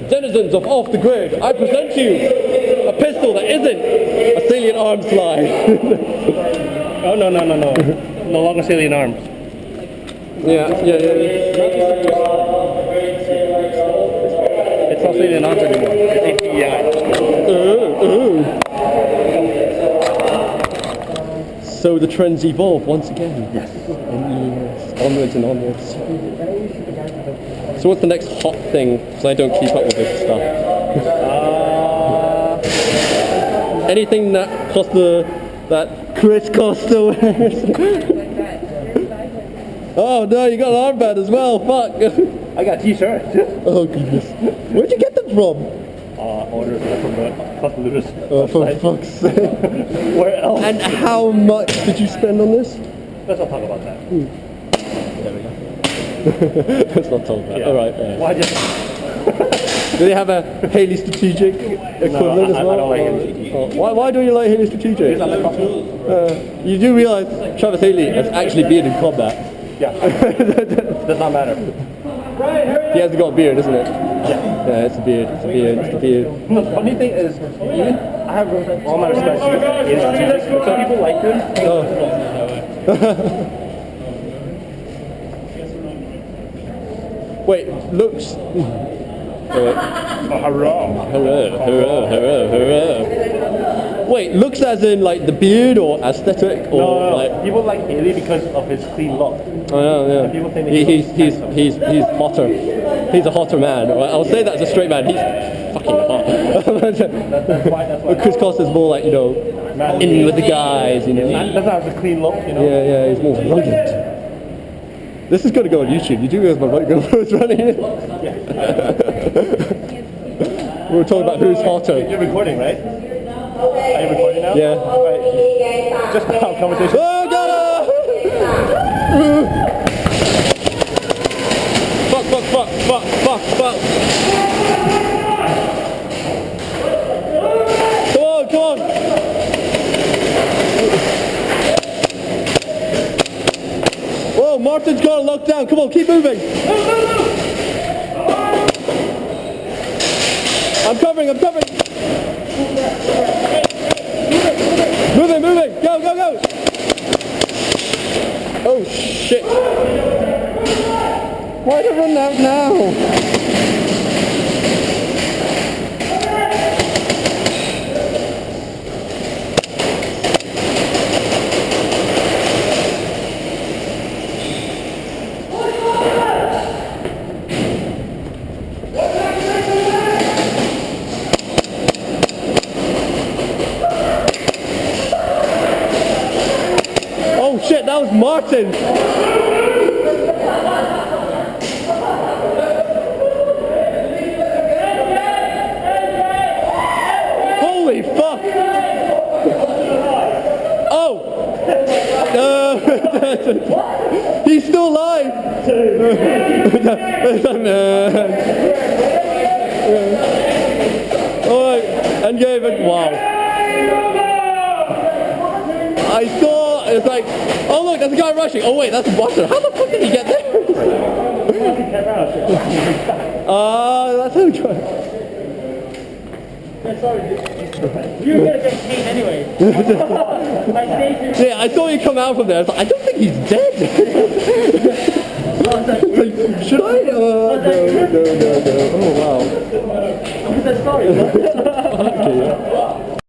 Denizens of Off the Grid, I present to you a pistol that isn't a salient arms slide. Oh, no. No longer salient arms. Yeah. It's not salient arms anymore. It's HKOTG. So the trends evolve once again. Yes. Onwards and onwards. So what's the next hot thing? Because I don't keep up with this stuff. Anything that that Chris Costa wears. Oh no, you got an armband as well. Fuck. I got t-shirts. Oh goodness. Where'd you get them from? Orders from the customers. Oh, for fuck's sake. Where else? And how much did you spend on this? Let's not talk about that. There we go. Let's not talk about it. Alright. Why just... Do they have a Hayley Strategic equivalent as well? I don't like Hayley Strategic. Why don't you like Hayley Strategic? You do realise Travis Hayley has actually been in combat. Yeah. Does not matter. He has got a beard, isn't it? Yeah. Yeah, it's a beard. It's a beard. The funny thing is, even I have all my respect for Hayley Strategic. Some people like him. Wait, looks. Hurrah. Wait, looks as in like the beard or aesthetic or no. like People like Hayley because of his clean look. Oh yeah. People think he's hotter. He's a hotter man. I'll say that as a straight man. He's fucking hot. That's why. Chris Costa's more like, in with the guys, That's not a clean look, Yeah, he's more rugged. This is going to go on YouTube. You do realize my right girlfriend's running it? Yeah. We were talking about who's hotter. You're recording, right? Are you recording now? Yeah. Right. Just now, conversation. Oh, got Fuck. Come on. Whoa, Martin's got it locked down. Come on, keep moving. I'm covering. Moving. Go. Oh, shit. Why did I run out now? Oh shit, that was Martin! Holy fuck! Oh! He's still alive! Alright, and gave it. Wow. I saw, it's like, oh look, there's a guy rushing. Oh wait, that's Buster. How the fuck did he get there? That's how he got. You're gonna get paid anyway. Yeah, I saw you come out from there. I was like, I don't think he's dead. Like, should I? No. Oh wow. Sorry.